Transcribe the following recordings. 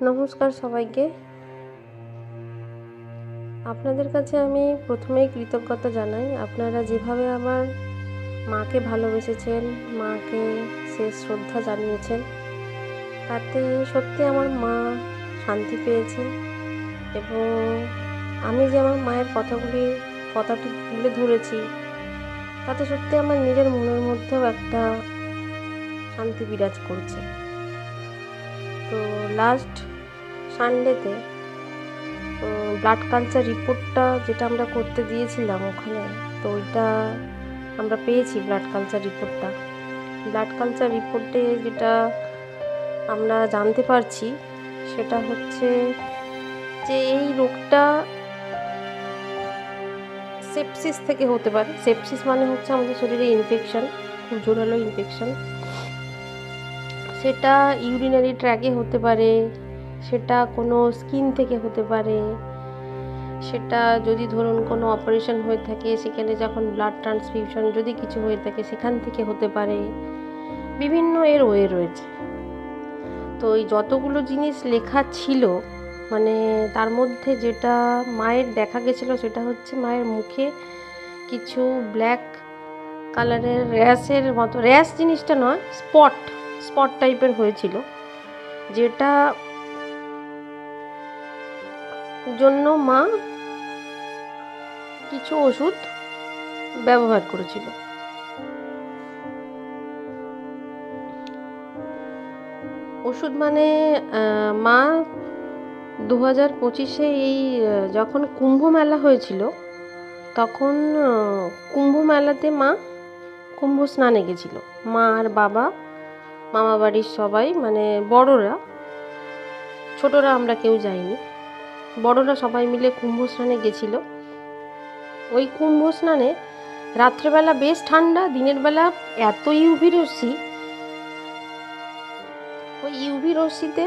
নমস্কার সবাইকে। আপনাদের কাছে আমি প্রথমেই কৃতজ্ঞতা জানাই। আপনারা যেভাবে আমার মাকে ভালোবেসেছেন, মাকে শেষ শ্রদ্ধা জানিয়েছেন, তাতে সত্যি আমার মা শান্তি পেয়েছেন। এবং আমি যে আমার মায়ের কথাটি তুলে ধরেছি, তাতে সত্যি আমার নিজের মনের মধ্যেও একটা শান্তি বিরাজ করছে। তো লাস্ট সানডেতে ব্লাড কালচার রিপোর্টটা যেটা আমরা করতে দিয়েছিলাম ওখানে, তো ওইটা আমরা পেয়েছি। ব্লাড কালচার রিপোর্টে যেটা আমরা জানতে পারছি সেটা হচ্ছে যে এই রোগটা সেপসিস থেকে হতে পারে। সেপসিস মানে হচ্ছে আমাদের শরীরে ইনফেকশন, খুব জোরালো ইনফেকশন। সেটা ইউরিনারি ট্র্যাকে হতে পারে, সেটা কোনো স্কিন থেকে হতে পারে, সেটা যদি ধরুন কোনো অপারেশন হয়ে থাকে সেখানে যখন ব্লাড ট্রান্সফিউশন যদি কিছু হয়ে থাকে সেখান থেকে হতে পারে। বিভিন্ন এর ওয়ে রয়েছে। তো এই যতগুলো জিনিস লেখা ছিল, মানে তার মধ্যে যেটা মায়ের দেখা গেছিলো সেটা হচ্ছে মায়ের মুখে কিছু ব্ল্যাক কালারের র্যাশের মতো, র্যাশ জিনিসটা নয়, স্পট টাইপের হয়েছিল, যেটা জন্য মা কিছু ওষুধ ব্যবহার করেছিল। ওষুধ মানে মা 2025-এ এই যখন কুম্ভ মেলা হয়েছিল, তখন কুম্ভ মেলাতে মা কুম্ভ স্নানে গেছিল। মা আর বাবা, মামা বাড়ির সবাই, মানে বড়রা, ছোটরা আমরা কেউ যাইনি, বড়রা সবাই মিলে কুম্ভ স্নানে গেছিল। ওই কুম্ভ স্নানে রাত্রেবেলা বেশ ঠান্ডা, দিনের বেলা এত ইউভি রশ্মি, ওই ইউভি রশ্মিতে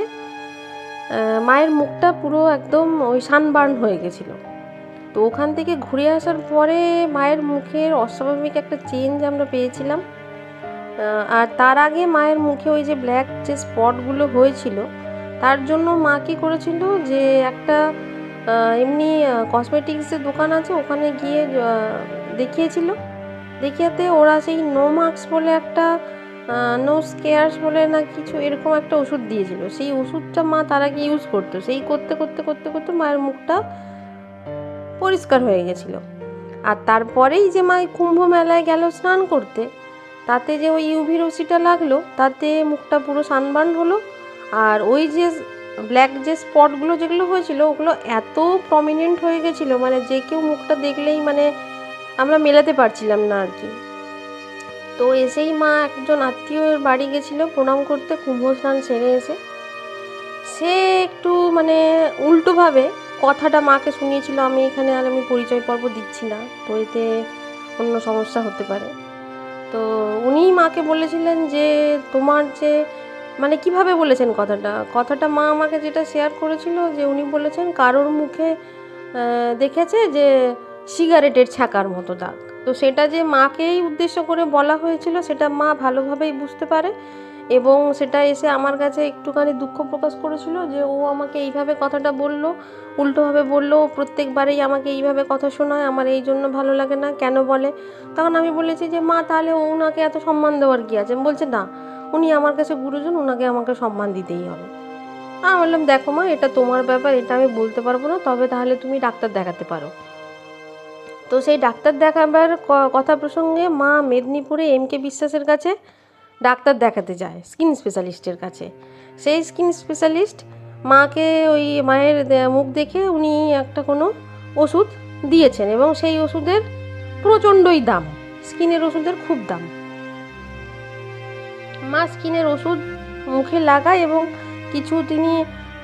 মায়ের মুখটা পুরো একদম ওই সানবার্ন হয়ে গেছিলো। তো ওখান থেকে ঘুরে আসার পরে মায়ের মুখের অস্বাভাবিক একটা চেঞ্জ আমরা পেয়েছিলাম। আর তার আগে মায়ের মুখে ওই যে ব্ল্যাক যে স্পটগুলো হয়েছিল, তার জন্য মা কী করেছিল যে একটা এমনি কসমেটিক্সের দোকান আছে, ওখানে গিয়ে দেখিয়েছিল। দেখিয়াতে ওরা সেই নো মার্কস বলে একটা, নো স্কেয়ার্স বলে না কিছু এরকম একটা ওষুধ দিয়েছিল। সেই ওষুধটা মা তার আগে ইউজ করতো। সেই করতে করতে করতে করতে মায়ের মুখটা পরিষ্কার হয়ে গেছিল। আর তারপরেই যে মা কুম্ভ মেলায় গেল স্নান করতে, তাতে যে ওই ইউভি রশ্মিটা লাগলো, তাতে মুখটা পুরো সানবার্ন হলো। আর ওই যে ব্ল্যাক যে স্পটগুলো যেগুলো হয়েছিল, ওগুলো এত প্রমিনেন্ট হয়ে গেছিলো, মানে যে কেউ মুখটা দেখলেই মানে আমরা মেলাতে পারছিলাম না আর কি। তো এসেই মা একজন আত্মীয়ের বাড়ি গেছিলো প্রণাম করতে, কুম্ভ স্নান সেরে এসে সে একটু মানে উল্টোভাবে কথাটা মাকে শুনিয়েছিল। আমি এখানে আর আমি পরিচয় পর্ব দিচ্ছি না, তো এতে অন্য সমস্যা হতে পারে। তো উনিই মাকে বলেছিলেন যে তোমার যে, মানে কিভাবে বলেছেন কথাটা মা আমাকে যেটা শেয়ার করেছিল, যে উনি বলেছেন কারোর মুখে দেখেছে যে সিগারেটের ছ্যাঁকার মতো দাগ। তো সেটা যে মাকেই উদ্দেশ্য করে বলা হয়েছিল সেটা মা ভালোভাবেই বুঝতে পারে, এবং সেটা এসে আমার কাছে একটুখানি দুঃখ প্রকাশ করেছিল যে ও আমাকে এইভাবে কথাটা বললো, উল্টোভাবে বললো। প্রত্যেকবারেই আমাকে এইভাবে কথা শোনায়, আমার এই জন্য ভালো লাগে না, কেন বলে? তখন আমি বলেছি যে মা তাহলে ওনাকে এত সম্মান দেওয়ার কী আছে? বলছে না, উনি আমার কাছে গুরুজন, ওনাকে আমাকে সম্মান দিতেই হবে। আমি বললাম দেখো মা, এটা তোমার ব্যাপার, এটা আমি বলতে পারবো না, তবে তাহলে তুমি ডাক্তার দেখাতে পারো। তো সেই ডাক্তার দেখাবার কথা প্রসঙ্গে মা মেদিনীপুরে এম.কে. বিশ্বাসের কাছে ডাক্তার দেখাতে যায়, স্কিন স্পেশালিস্টের কাছে। সেই স্কিন স্পেশালিস্ট মাকে ওই মায়ের মুখ দেখে উনি একটা কোনো ওষুধ দিয়েছেন, এবং সেই ওষুধের প্রচণ্ডই দাম, স্কিনের ওষুধের খুব দাম। মা স্কিনের ওষুধ মুখে লাগায়, এবং কিছু তিনি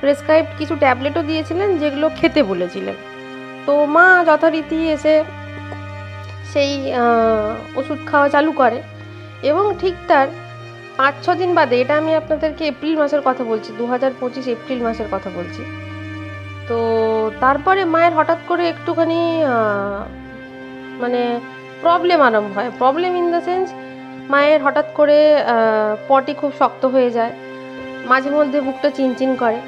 প্রেসক্রাইবড কিছু ট্যাবলেটও দিয়েছিলেন যেগুলো খেতে বলেছিলেন। তো মা যথারীতি এসে সেই ওষুধ খাওয়া চালু করে, এবং ঠিক তার 5-6 দিন বাদে, এটা আমি আপনাদেরকে এপ্রিল মাসের কথা বলছি, 2025 এপ্রিল মাসের কথা বলছি। তো তারপরে মায়ের হঠাৎ করে একটুখানি মানে প্রবলেম আরম্ভ হয়। প্রবলেম ইন দ্য সেন্স, মায়ের হঠাৎ করে পটি খুব শক্ত হয়ে যায়, মাঝে মধ্যে বুকটা চিনচিন করে,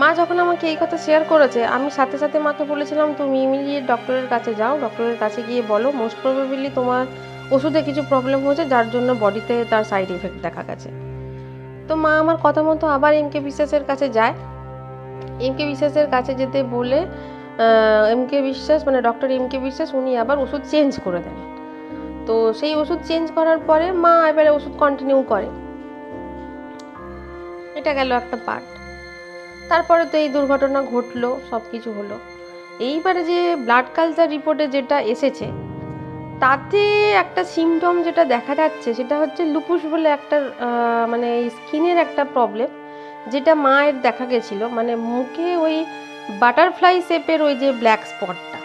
মা যখন আমাকে এই কথা শেয়ার করেছে, আমি সাথে সাথে মাকে বলেছিলাম তুমি ইমিডিয়েট ডক্টরের কাছে যাও, ডক্টরের কাছে গিয়ে বলো মোস্ট প্রবাবলি তোমার ওষুধে কিছু প্রবলেম হয়েছে যার জন্য বডিতে তার সাইড এফেক্ট দেখা গেছে। তো মা আমার কথা মতো আবার এমকে বিশ্বাসের কাছে যায়। এমকে বিশ্বাসের কাছে যেতে বলে এমকে বিশ্বাস মানে ডক্টর এমকে বিশ্বাস উনি আবার ওষুধ চেঞ্জ করে দেন। তো সেই ওষুধ চেঞ্জ করার পরে মা এবারে ওষুধ কন্টিনিউ করে। এটা গেল একটা পার্ট। তারপরে তো এই দুর্ঘটনা ঘটলো, সব কিছু হলো। এইবারে যে ব্লাড কালচার রিপোর্টে যেটা এসেছে তাতে একটা সিমটম যেটা দেখা যাচ্ছে সেটা হচ্ছে লুপুস বলে একটা মানে স্কিনের একটা প্রবলেম, যেটা মায়ের দেখা গেছিলো, মানে মুখে ওই বাটারফ্লাই শেপের ওই যে ব্ল্যাক স্পটটা।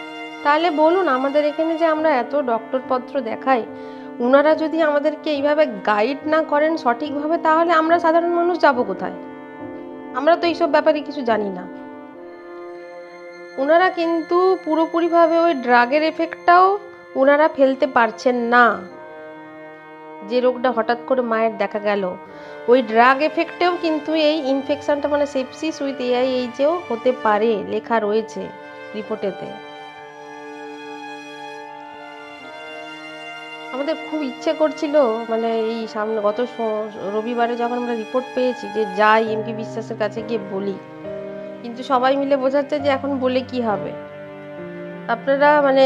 তাহলে বলুন, আমাদের এখানে যে আমরা এত ডক্টরপত্র দেখাই, ওনারা যদি আমাদেরকে এইভাবে গাইড না করেন সঠিকভাবে, তাহলে আমরা সাধারণ মানুষ যাব কোথায়? আমরা তো এইসব ব্যাপারে কিছু জানি না। ওনারা কিন্তু পুরোপুরিভাবে ওই ড্রাগের এফেক্টটাও ওনারা ফেলতে পারছেন না। যে রোগটা হঠাৎ করে মায়ের দেখা গেল, ওই ড্রাগ এফেক্টেও কিন্তু এই ইনফেকশনটা মানে সেপসিস উইথ AIHও হতে পারে, লেখা রয়েছে রিপোর্টেতে। আমাদের খুব ইচ্ছে করছিল মানে এই সামনে গত রবিবারে যখন আমরা রিপোর্ট পেয়েছি যে যাই এমপি বিশ্বাসের কাছে গিয়ে বলি, কিন্তু সবাই মিলে বোঝাচ্ছে যে এখন বলে কি হবে। আপনারা মানে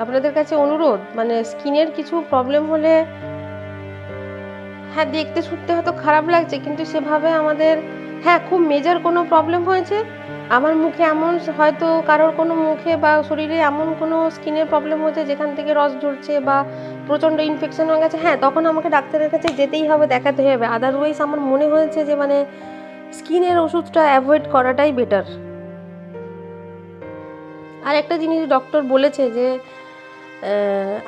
আপনাদের কাছে অনুরোধ, মানে স্কিনের কিছু প্রবলেম হলে হ্যাঁ দেখতে শুনতে হয়তো খারাপ লাগছে, কিন্তু সেভাবে আমাদের হ্যাঁ খুব মেজর কোনো প্রবলেম হয়েছে, আমার মুখে এমন হয়তো কারোর কোনো মুখে বা শরীরে এমন কোনো স্কিনের প্রবলেম হয়েছে যেখান থেকে রস ঝরছে বা প্রচণ্ড ইনফেকশন হয়ে গেছে, হ্যাঁ তখন আমাকে ডাক্তারের কাছে যেতেই হবে, দেখাতে হবে। আদারওয়াইজ আমার মনে হয়েছে যে মানে স্কিনের ওষুধটা অ্যাভয়েড করাটাই বেটার। আর একটা জিনিস ডক্টর বলেছে যে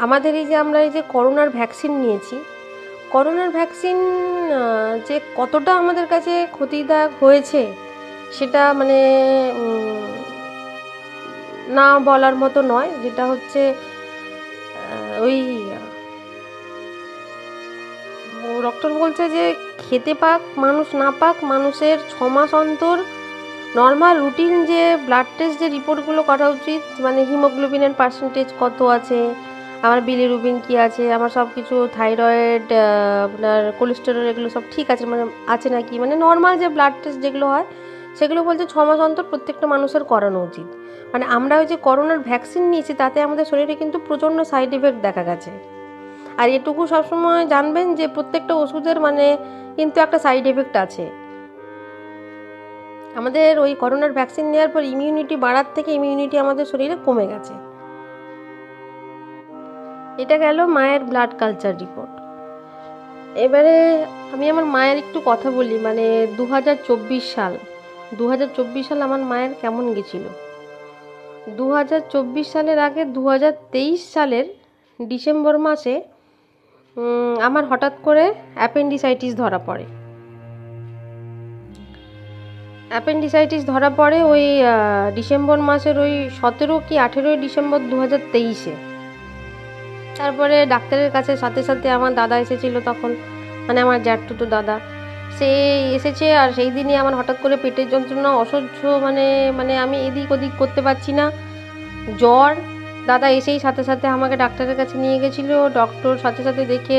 আমাদের এই যে আমরা এই যে করোনার ভ্যাকসিন নিয়েছি, করোনার ভ্যাকসিন যে কতটা আমাদের কাছে ক্ষতিদায়ক হয়েছে সেটা মানে না বলার মতো নয়। যেটা হচ্ছে ওই ডক্টর বলছে যে খেতে পাক মানুষ না পাক, মানুষের 6 মাস অন্তর নর্মাল রুটিন যে ব্লাড টেস্ট যে রিপোর্টগুলো করা উচিত, মানে হিমোগ্লোবিনের পার্সেন্টেজ কত আছে, আমার বিলিরুবিন কি আছে, আমার সব কিছু থাইরয়েড আপনার কোলেস্টেরল এগুলো সব ঠিক আছে মানে আছে নাকি, মানে নর্মাল যে ব্লাড টেস্ট যেগুলো হয় সেগুলো বলছে 6 মাস অন্তর প্রত্যেকটা মানুষের করানো উচিত। মানে আমরা ওই যে করোনার ভ্যাকসিন নিয়েছি তাতে আমাদের শরীরে কিন্তু প্রচণ্ড সাইড এফেক্ট দেখা গেছে। আর এটুকু সবসময় জানবেন যে প্রত্যেকটা ওষুধের মানে কিন্তু একটা সাইড এফেক্ট আছে। আমাদের ওই করোনার ভ্যাকসিন নেওয়ার পর ইমিউনিটি বাড়ার থেকে ইমিউনিটি আমাদের শরীরে কমে গেছে। এটা গেল মায়ের ব্লাড কালচার রিপোর্ট। এবারে আমি আমার মায়ের একটু কথা বলি, মানে 2024 সাল আমার মায়ের কেমন গেছিল। 2024 সালের আগে 2023 সালের ডিসেম্বর মাসে আমার হঠাৎ করে অ্যাপেন্ডিসাইটিস ধরা পড়ে। অ্যাপেন্ডিসাইটিস ধরা পড়ে ওই ডিসেম্বর মাসের ওই 17 কি 18 ডিসেম্বর 2023-এ। তারপরে ডাক্তারের কাছে সাথে সাথে আমার দাদা এসেছিল তখন, মানে আমার জ্যাঠতুতো দাদা, সে এসেছে। আর সেই দিনই আমার হঠাৎ করে পেটের যন্ত্রণা অসহ্য, মানে আমি এদিক ওদিক করতে পারছি না, জ্বর। দাদা এসেই সাথে সাথে আমাকে ডাক্তারের কাছে নিয়ে গেছিলো। ডক্টর সাথে সাথে দেখে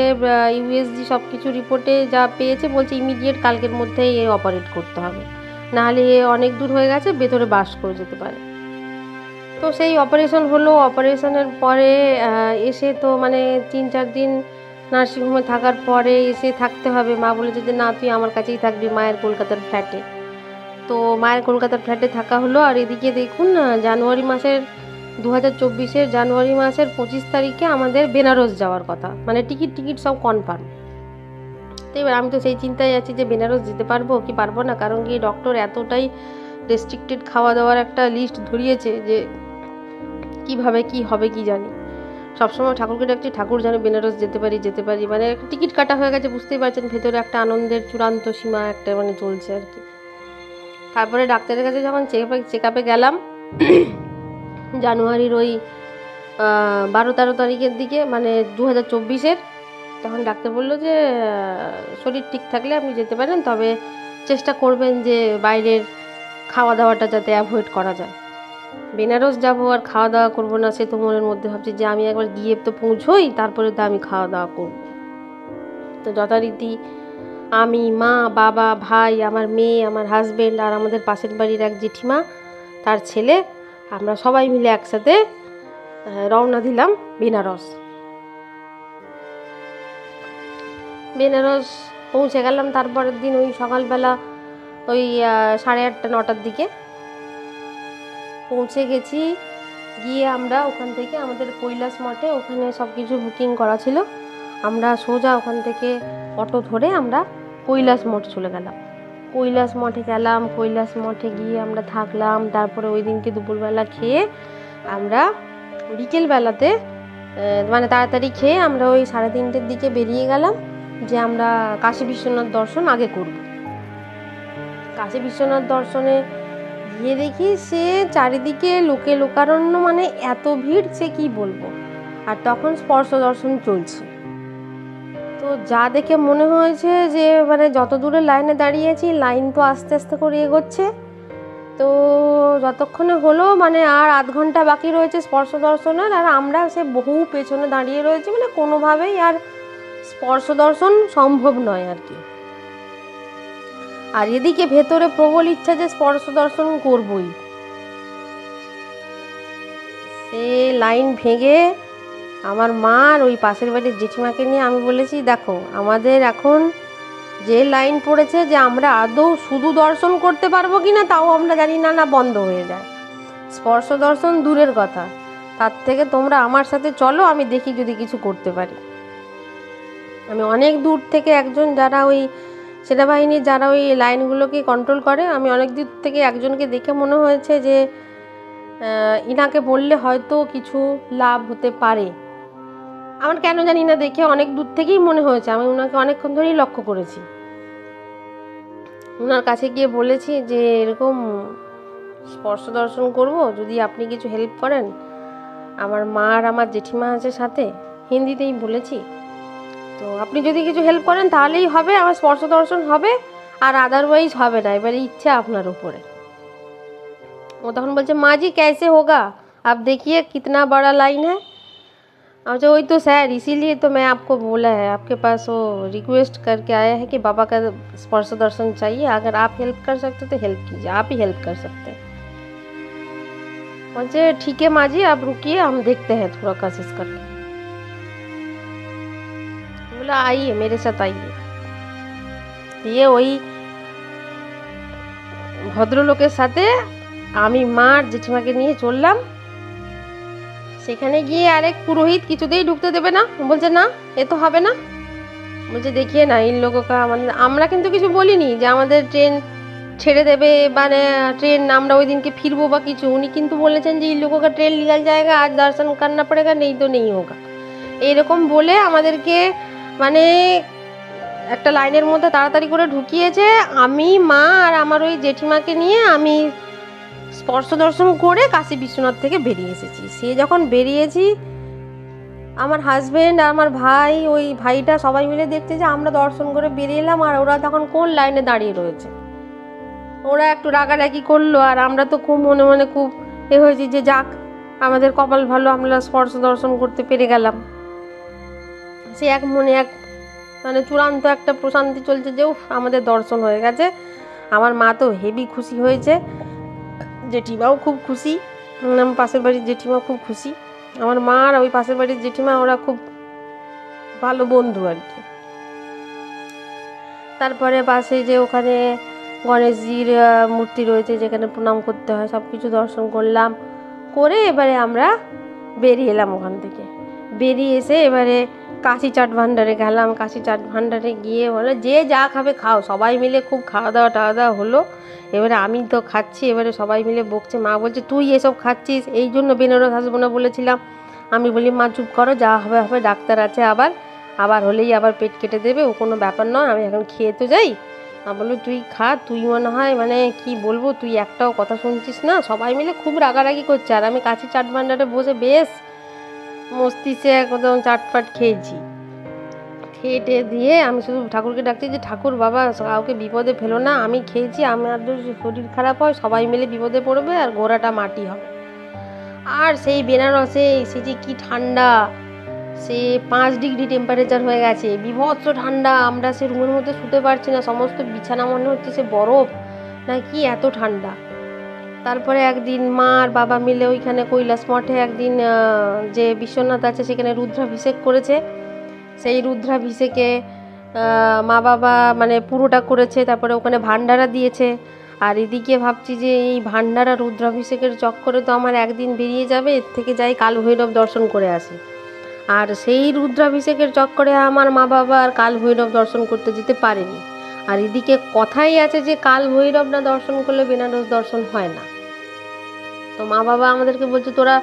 ইউএসজি সব কিছু রিপোর্টে যা পেয়েছে বলছে ইমিডিয়েট কালকের মধ্যেই অপারেট করতে হবে, নাহলে অনেক দূর হয়ে গেছে, ভেতরে বাস করে যেতে পারে। তো সেই অপারেশন হলো। অপারেশনের পরে এসে তো মানে 3-4 দিন নার্সিংহোমে থাকার পরে এসে থাকতে হবে। মা বলেছে যে না তুই আমার কাছেই থাকবি মায়ের কলকাতার ফ্ল্যাটে। তো মায়ের কলকাতার ফ্ল্যাটে থাকা হলো। আর এদিকে দেখুন 2024 জানুয়ারি মাসের 25 তারিখে আমাদের বেনারস যাওয়ার কথা, মানে টিকিট সব কনফার্ম। তো এবার আমি তো সেই চিন্তায় আছি যে বেনারস যেতে পারবো কি পারবো না, কারণ কি ডক্টর এতটাই রেস্ট্রিক্টেড খাওয়া দাওয়ার একটা লিস্ট ধরিয়েছে যে কিভাবে কি হবে কি জানি। সবসময় ঠাকুরকে ডাকছি ঠাকুর যেন বেনারস যেতে পারি, মানে একটা টিকিট কাটা হয়ে গেছে, বুঝতেই পারছেন ভেতরে একটা আনন্দের চূড়ান্ত সীমা একটা মানে চলছে আর কি। তারপরে ডাক্তারের কাছে যখন চেক আপে গেলাম জানুয়ারির ওই 12-13 তারিখের দিকে, মানে 2024-এর, তখন ডাক্তার বললো যে শরীর ঠিক থাকলে আপনি যেতে পারেন, তবে চেষ্টা করবেন যে বাইরের খাওয়া দাওয়াটা যাতে অ্যাভয়েড করা যায়। বেনারস যাবো আর খাওয়া দাওয়া করবো না, সে তো মনের মধ্যে ভাবছি যে আমি একবার গিয়ে তো পৌঁছোই, তারপরে তো আমি খাওয়া দাওয়া করব। তো যথারীতি আমি, মা, বাবা, ভাই, আমার মেয়ে, আমার হাজব্যান্ড আর আমাদের পাশের বাড়ির এক জেঠিমা তার ছেলে, আমরা সবাই মিলে একসাথে রওনা দিলাম বেনারস। বেনারস পৌঁছে গেলাম তারপরের দিন ওই সকালবেলা ওই 8:30 9টার দিকে পৌঁছে গেছি। গিয়ে আমরা ওখান থেকে আমাদের কৈলাস মঠে, ওখানে সব কিছু বুকিং করা ছিল, আমরা সোজা ওখান থেকে অটো ধরে আমরা কৈলাস মঠ চলে গেলাম। কৈলাস মঠে গেলাম, কৈলাস মঠে গিয়ে আমরা থাকলাম। তারপরে ওই দিনকে দুপুরবেলা খেয়ে আমরা বিকেলবেলাতে মানে তাড়াতাড়ি খেয়ে আমরা ওই 3:30টার দিকে বেরিয়ে গেলাম যে আমরা কাশী বিশ্বনাথ দর্শন আগে করব। কাশী বিশ্বনাথ দর্শনে গিয়ে দেখি সে চারিদিকে লোকে লোকারণ্য, মানে এত ভিড় সে কি বলবো। আর তখন স্পর্শ দর্শন চলছে, তো যা দেখে মনে হয়েছে যে মানে যত দূরে লাইনে দাঁড়িয়েছি লাইন তো আস্তে আস্তে করে এগোচ্ছে। তো যতক্ষণে হলো মানে আর আধ ঘন্টা বাকি রয়েছে স্পর্শ দর্শনের, আর আমরা সে বহু পেছনে দাঁড়িয়ে রয়েছি, মানে কোনোভাবেই আর স্পর্শ দর্শন সম্ভব নয় আর কি। আর এদিকে ভেতরে প্রবল ইচ্ছা যে স্পর্শ দর্শন করবই। সে লাইন ভেঙে আমার মা আর ওই পাশের বাড়ির জেঠিমাকে নিয়ে আমি বলেছি, দেখো আমাদের এখন যে লাইন পড়েছে যে আমরা আদৌ শুধু দর্শন করতে পারবো কি না তাও আমরা জানি না, না বন্ধ হয়ে যায়। স্পর্শ দর্শন দূরের কথা, তার থেকে তোমরা আমার সাথে চলো, আমি দেখি যদি কিছু করতে পারি। আমি অনেক দূর থেকে একজন যারা ওই সেনাবাহিনীর যারা ওই লাইনগুলোকে কন্ট্রোল করে, আমি অনেক দূর থেকে একজনকে দেখে মনে হয়েছে যে ইনাকে বললে হয়তো কিছু লাভ হতে পারে। আমার কেন জানি না দেখে অনেক দূর থেকেই মনে হয়েছে, আমি ওনাকে অনেকক্ষণ ধরেই লক্ষ্য করেছি। ওনার কাছে গিয়ে বলেছি যে এরকম স্পর্শ দর্শন করব, যদি আপনি কিছু হেল্প করেন। আমার মা আর আমার জেঠিমা আছে সাথে, হিন্দিতেই বলেছি, তো আপনি যদি কিছু হেল্প করেন তাহলেই হবে, আমার স্পর্শ দর্শন হবে, আর আদারওয়াইজ হবে না, এবারে ইচ্ছে আপনার উপরে। ও তখন বলছে মা জি कैसे होगा, आप देखिए कितना बड़ा लाइन है। अच्छा वही तो सर, इसीलिए तो मैं आपको बोला है, आपके पास वो रिक्वेस्ट करके आया है कि बाबा का स्पर्श दर्शन चाहिए, अगर आप हेल्प कर सकते तो हेल्प कीजिए, आप ही हेल्प कर सकते हैं। बोलते ठीक है माँ जी आप रुकिए, हम देखते हैं थोड़ा कोशिश करके। बोला आइए मेरे साथ आइए। ये वही ভদ্রলোকের সাথে আমি মা আর জেঠিমাকে নিয়ে চললাম। সেখানে গিয়ে আরেক পুরোহিত কিছুতেই ঢুকতে দেবে না, বলছে না এ তো হবে না, বলছে দেখিয়ে না इन लोगों का, মানে আমরা কিন্তু কিছু বলিনি যে আমাদের ট্রেন ছেড়ে দেবে, মানে ট্রেন আমরা ওই দিনকে ফিরবো বা কিছু। উনি কিন্তু বলেছেন যে इन लोगों का ट्रेन निकल जाएगा, आज दर्शन करना पड़ेगा, नहीं तो नहीं होगा, এইরকম বলে আমাদেরকে মানে একটা লাইনের মধ্যে তাড়াতাড়ি করে ঢুকিয়েছে। আমি মা আর আমার ওই জেঠিমাকে নিয়ে আমি স্পর্শ দর্শন করে কাশী বিশ্বনাথ থেকে বেরিয়ে এসেছি। সে যখন বেরিয়েছি আমার হাজব্যান্ড আর আমার ভাই, ওই ভাইটা সবাই মিলে দেখছে যে আমরা দর্শন করে বেরিয়ে এলাম, আর ওরা তখন কোন লাইনে দাঁড়িয়ে রয়েছে। ওরা একটু রাগারাগি করলো, আর আমরা তো খুব মনে মনে খুব হয়েছি যে যাক আমাদের কপাল ভালো, আমরা স্পর্শ দর্শন করতে পেরে গেলাম। সে এক মনে এক মানে চূড়ান্ত একটা প্রশান্তি চলছে যে উফ আমাদের দর্শন হয়ে গেছে। আমার মা তো হেভি খুশি হয়েছে, জেঠিমাও খুব খুশি, আমার পাশের বাড়ির জেঠিমা খুব খুশি। আমার মা আর ওই পাশের বাড়ির জেঠিমা ওরা খুব ভালো বন্ধু আর কি। তারপরে পাশে যে ওখানে গণেশজির মূর্তি রয়েছে যেখানে প্রণাম করতে হয়, সব কিছু দর্শন করলাম, করে এবারে আমরা বেরিয়ে এলাম ওখান থেকে। বেরিয়ে এসে এবারে কাশি চাট ভান্ডারে গেলাম। কাশি চাট ভান্ডারে গিয়ে বলে যে যা খাবে খাও, সবাই মিলে খুব খাওয়া দাওয়া হলো। এবারে আমি তো খাচ্ছি, এবারে সবাই মিলে বকছে। মা বলছে তুই এসব খাচ্ছিস, এই জন্য বেনারস আসবো না বলেছিলাম। আমি বলি মা চুপ করো, যা হবে হবে, ডাক্তার আছে, আবার হলেই আবার পেট কেটে দেবে, ও কোনো ব্যাপার নয়, আমি এখন খেয়ে তো যাই। আমি বললো তুই খা, তুই মনে হয় মানে কি বলবো, তুই একটাও কথা শুনছিস না। সবাই মিলে খুব রাগারাগি করছে, আর আমি কাশি চাট ভান্ডারে বসে বেশ মস্তিতে একদম চাটফাট খেয়েছি। খেয়ে দিয়ে আমি শুধু ঠাকুরকে ডাকছি যে ঠাকুর বাবা কাউকে বিপদে ফেলো না, আমি খেয়েছি, আমার যদি শরীর খারাপ হয় সবাই মিলে বিপদে পড়বে আর ঘোড়াটা মাটি হবে। আর সেই বেনারসে সে যে কি ঠান্ডা, সে 5 ডিগ্রি টেম্পারেচার হয়ে গেছে, বীভৎস ঠান্ডা। আমরা সে রুমের মধ্যে শুতে পারছি না, সমস্ত বিছানা মনে হচ্ছে সে বরফ না কি, এত ঠান্ডা। তারপরে একদিন মা আর বাবা মিলে ওইখানে কৈলাস মঠে একদিন যে বিশ্বনাথ আছে সেখানে রুদ্রাভিষেক করেছে। সেই রুদ্রাভিষেকে মা বাবা মানে পুরোটা করেছে, তারপরে ওখানে ভান্ডারা দিয়েছে। আর এদিকে ভাবছি যে এই ভান্ডারা রুদ্রাভিষেকের চক্করে তো আমার একদিন বেরিয়ে যাবে, এর থেকে যাই কাল ভৈরব দর্শন করে আসি। আর সেই রুদ্রাভিষেকের চক্করে আমার মা বাবা আর কাল ভৈরব দর্শন করতে যেতে পারেনি। আর এদিকে কথাই আছে যে কাল ভৈরব না দর্শন করলে বেনারস দর্শন হয় না। তো মা বাবা আমাদেরকে বলছে তোরা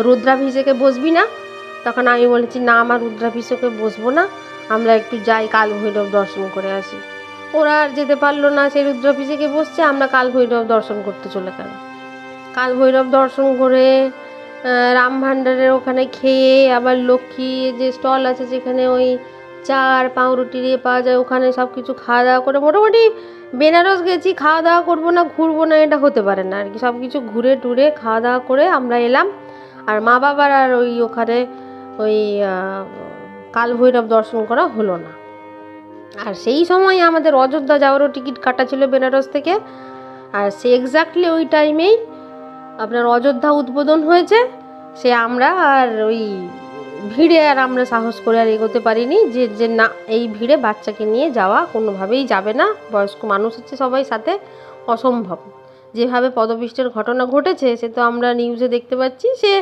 রুদ্রাভিষেকে বসবি না। তখন আমি বলেছি না, আমার রুদ্রাভিষেকে বসবো না, আমরা একটু যাই কাল ভৈরব দর্শন করে আসি। ওরা আর যেতে পারলো না, সেই রুদ্রাভিষেকে বসছে, আমরা কাল ভৈরব দর্শন করতে চলে গেল। কাল ভৈরব দর্শন করে রাম ভান্ডারের ওখানে খেয়ে আবার লক্ষ্মী যে স্টল আছে যেখানে ওই চার পাউরুটি দিয়ে পাওয়া যায়, ওখানে সব কিছু খাওয়া দাওয়া করে মোটামুটি বেনারস গেছি, খাওয়া দাওয়া করবো না ঘুরবো না এটা হতে পারে না আর কি। সব কিছু ঘুরে টুরে খাওয়া দাওয়া করে আমরা এলাম। আর মা বাবার আর ওই ওখানে ওই কাল ভৈরব দর্শন করা হলো না। আর সেই সময় আমাদের অযোধ্যা যাওয়ারও টিকিট কাটা ছিল বেনারস থেকে। আর সে এক্স্যাক্টলি ওই টাইমেই আপনার অযোধ্যা উদ্বোধন হয়েছে। সে আমরা আর ওই ভিড়ে আর আমরা সাহস করে আর এগোতে পারিনি, যে না এই ভিড়ে বাচ্চাকে নিয়ে যাওয়া কোনোভাবেই যাবে না, বয়স্ক মানুষ হচ্ছে সবাই সাথে, অসম্ভব। যেভাবে পদপিষ্টের ঘটনা ঘটেছে সে তো আমরা নিউজে দেখতে পাচ্ছি। সে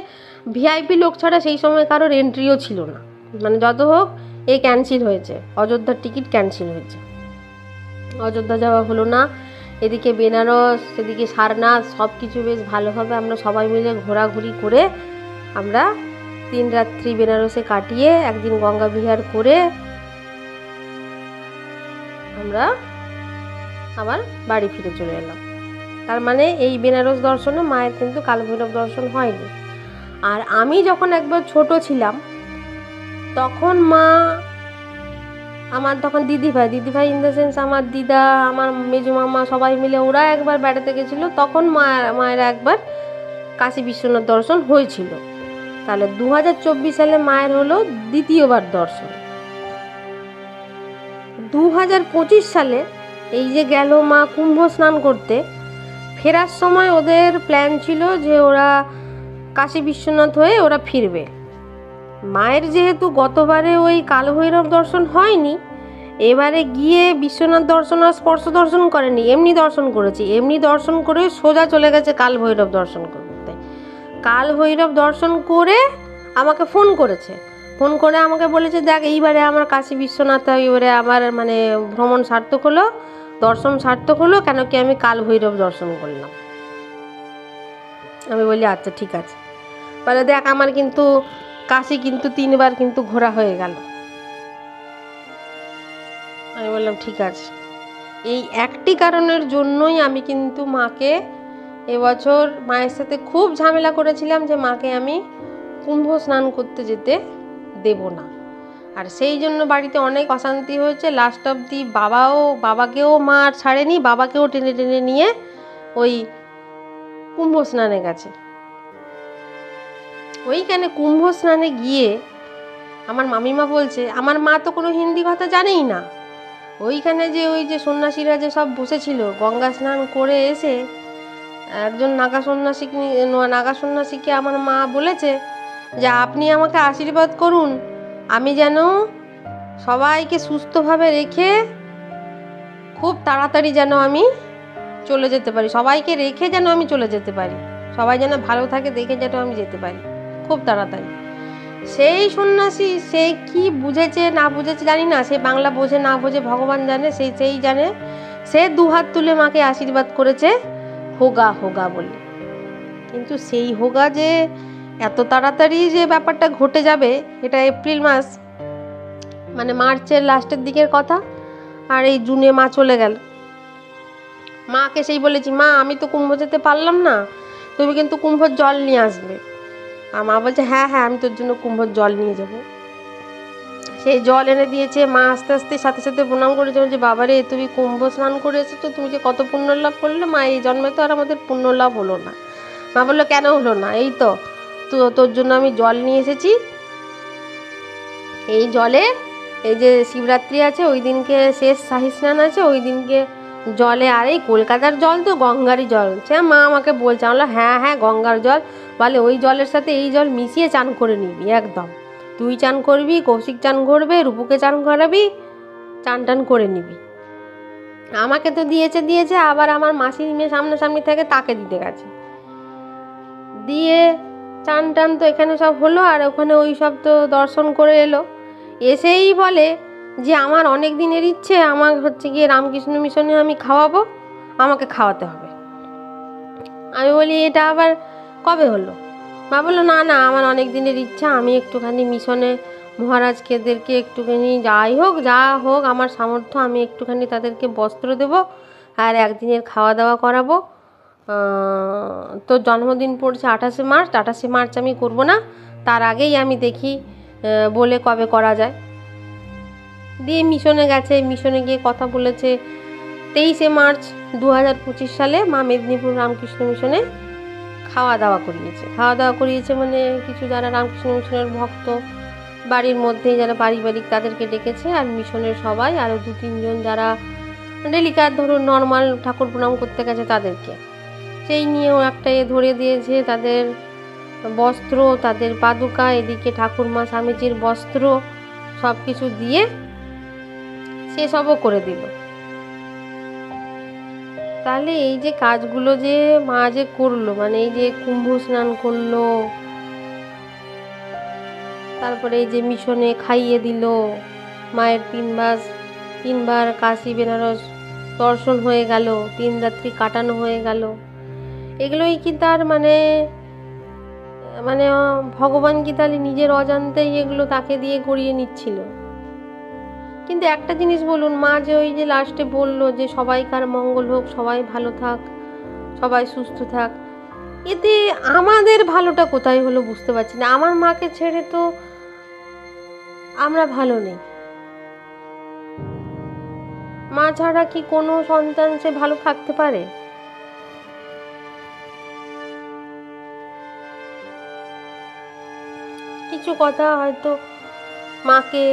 ভিআইপি লোক ছাড়া সেই সময় কারোর এন্ট্রিও ছিল না, মানে যত হোক এ ক্যান্সেল হয়েছে, অযোধ্যার টিকিট ক্যান্সেল হয়েছে, অযোধ্যা যাওয়া হলো না। এদিকে বেনারস, এদিকে সারনাথ, সব কিছু বেশ ভালোভাবে আমরা সবাই মিলে ঘোরাঘুরি করে আমরা 3 রাত্রি বেনারসে কাটিয়ে একদিন গঙ্গা বিহার করে আমরা আবার বাড়ি ফিরে চলে এলাম। তার মানে এই বেনারস দর্শনে মায়ের কিন্তু কাল ভৈরব দর্শন হয়নি। আর আমি যখন একবার ছোট ছিলাম তখন মা, আমার তখন দিদিভাই ইন দ্য সেন্স আমার দিদা, আমার মেজো মামা সবাই মিলে ওরা একবার বেড়াতে গেছিলো, তখন মায়ের একবার কাশী বিশ্বনাথ দর্শন হয়েছিল। তাহলে 2024 সালে মায়ের হলো দ্বিতীয়বার দর্শন। 2025 সালে এই যে গেল মা কুম্ভ স্নান করতে, ফেরার সময় ওদের প্ল্যান ছিল যে ওরা কাশী বিশ্বনাথ হয়ে ওরা ফিরবে। মায়ের যেহেতু গতবারে ওই কাল ভৈরব দর্শন হয়নি, এবারে গিয়ে বিশ্বনাথ দর্শন আর স্পর্শ দর্শন করেনি, এমনি দর্শন করেছি। এমনি দর্শন করে সোজা চলে গেছে কাল ভৈরব দর্শন করতে। কাল ভৈরব দর্শন করে আমাকে ফোন করেছে, ফোন করে আমাকে বলেছে দেখ এইবারে আমার কাশী বিশ্বনাথ এবারে আমার মানে ভ্রমণ সার্থক হলো, দর্শন সার্থক হলো, কেন কি আমি কাল ভৈরব দর্শন করলাম। আমি বলি আচ্ছা ঠিক আছে। বলে দেখ আমার কিন্তু কাশী কিন্তু 3 বার কিন্তু ঘোরা হয়ে গেল। আমি বললাম ঠিক আছে। এই একটি কারণের জন্যই আমি কিন্তু মাকে এবছর মায়ের সাথে খুব ঝামেলা করেছিলাম যে মাকে আমি কুম্ভ স্নান করতে যেতে দেব না। আর সেই জন্য বাড়িতে অনেক অশান্তি হয়েছে। লাস্ট অবধি বাবাকেও মা আর ছাড়েনি, বাবাকেও টেনে টেনে নিয়ে ওই কুম্ভ স্নানে গেছে। ওইখানে কুম্ভ স্নানে গিয়ে আমার মামিমা বলছে, আমার মা তো কোনো হিন্দি কথা জানেই না, ওইখানে যে ওই যে সন্ন্যাসীরা যে সব বসেছিল গঙ্গা স্নান করে এসে একজন নাগা সন্ন্যাসীকে আমার মা বলেছে যে আপনি আমাকে আশীর্বাদ করুন, আমি যেন সবাইকে সুস্থভাবে রেখে খুব তাড়াতাড়ি যেন আমি চলে যেতে পারি, সবাইকে রেখে যেন আমি চলে যেতে পারি, সবাই যেন ভালো থাকে দেখে যেন আমি যেতে পারি খুব তাড়াতাড়ি। সেই সন্ন্যাসী সে কি বুঝেছে না বুঝেছে জানি না, সে বাংলা বোঝে না বোঝে ভগবান জানে, সেই জানে। সে 2 হাত তুলে মাকে আশীর্বাদ করেছে হোগা হোগা বলে। কিন্তু সেই হোগা যে এত তাড়াতাড়ি যে ব্যাপারটা ঘটে যাবে, এটা এপ্রিল মাস মানে মার্চের লাস্টের দিকের কথা, আর এই জুনে মা চলে গেল। মাকে সেই বলেছি, মা আমি তো কুম্ভ যেতে পারলাম না, তুমি কিন্তু কুম্ভর জল নিয়ে আসবে। আর মা বলছে হ্যাঁ হ্যাঁ আমি তোর জন্য কুম্ভর জল নিয়ে যাব। সেই জল এনে দিয়েছে। মা আস্তে আস্তে সাথে সাথে প্রণাম করেছে, বলছে বাবারে তুমি কুম্ভ স্নান করে এসেছো, তুমি যে কত পুণ্য লাভ করলে। মা এই জন্মে তো আর আমাদের পুণ্য লাভ হলো না। মা বললো কেন হলো না, এই তো তোর জন্য আমি জল নিয়ে এসেছি। এই জলে এই যে শিবরাত্রি আছে ওই দিনকে শেষ শাহী স্নান আছে, ওই দিনকে জলে, আর এই কলকাতার জল তো গঙ্গারই জল। সে মা আমাকে বলছে, আমরা হ্যাঁ হ্যাঁ গঙ্গার জল, বলে ওই জলের সাথে এই জল মিশিয়ে চান করে নিবি একদম। তুই চান করবি, কৌশিক চান করবে, রূপুকে চান করাবি, চান টান করে নিবি। আমাকে তো দিয়েছে, আবার আমার মাসির মেয়ে সামনাসামনি থাকে তাকে দিতে গেছে, দিয়ে চান টান তো এখানে সব হলো, আর ওখানে ওই সব তো দর্শন করে এলো। এসেই বলে যে আমার অনেক দিনের ইচ্ছে, আমার হচ্ছে গিয়ে রামকৃষ্ণ মিশনে আমি খাওয়াবো, আমাকে খাওয়াতে হবে। আমি বলি এটা আবার কবে হলো? মা বললো না না, আমার অনেক দিনের ইচ্ছা, আমি একটুখানি মিশনে মহারাজকেদেরকে একটুখানি যাই হোক যা হোক আমার সামর্থ্য, আমি একটুখানি তাদেরকে বস্ত্র দেব আর একদিনের খাওয়া দাওয়া করাবো। তোর জন্মদিন পড়ছে 28 মার্চ, 28 মার্চ আমি করব না, তার আগেই আমি দেখি বলে কবে করা যায়। দিয়ে মিশনে গেছে, মিশনে গিয়ে কথা বলেছে। 23 মার্চ 2025 সালে মা মেদিনীপুর রামকৃষ্ণ মিশনে খাওয়া দাওয়া করিয়েছে। মানে কিছু যারা রামকৃষ্ণ মিশনের ভক্ত বাড়ির মধ্যেই যারা পারিবারিক তাদেরকে ডেকেছে, আর মিশনের সবাই আরও 2-3 জন যারা ডেলিকার ধরুন নর্মাল ঠাকুর প্রণাম করতে গেছে তাদেরকে, সেই নিয়েও একটা ধরে দিয়েছে। তাদের বস্ত্র, তাদের পাদুকা, এদিকে ঠাকুরমা স্বামীজির বস্ত্র সব কিছু দিয়ে সেসবও করে দিল। তাহলে এই যে কাজগুলো যে মা যে করলো, মানে এই যে কুম্ভ স্নান করলো, তারপরে এই যে মিশনে খাইয়ে দিল, মায়ের 3বার কাশী বেনারস দর্শন হয়ে গেল, 3 রাত্রি কাটানো হয়ে গেল, এগুলোই কি তার মানে মানে ভগবান কি তাহলে নিজের অজান্তেই এগুলো তাকে দিয়ে করিয়ে নিচ্ছিল? কিন্তু একটা জিনিস বলুন, মা যে ওই যে লাস্টে বললো যে সবাইকার মঙ্গল হোক, সবাই ভালো থাক, সবাই সুস্থ থাক, এতে আমাদের ভালোটা কোথায় হলো বুঝতে পারছি না। আমার মাকে ছেড়ে তো আমরা ভালো নেই। মা ছাড়া কি কোনো সন্তান সে ভালো থাকতে পারে? কিছু কথা হয়তো মাকে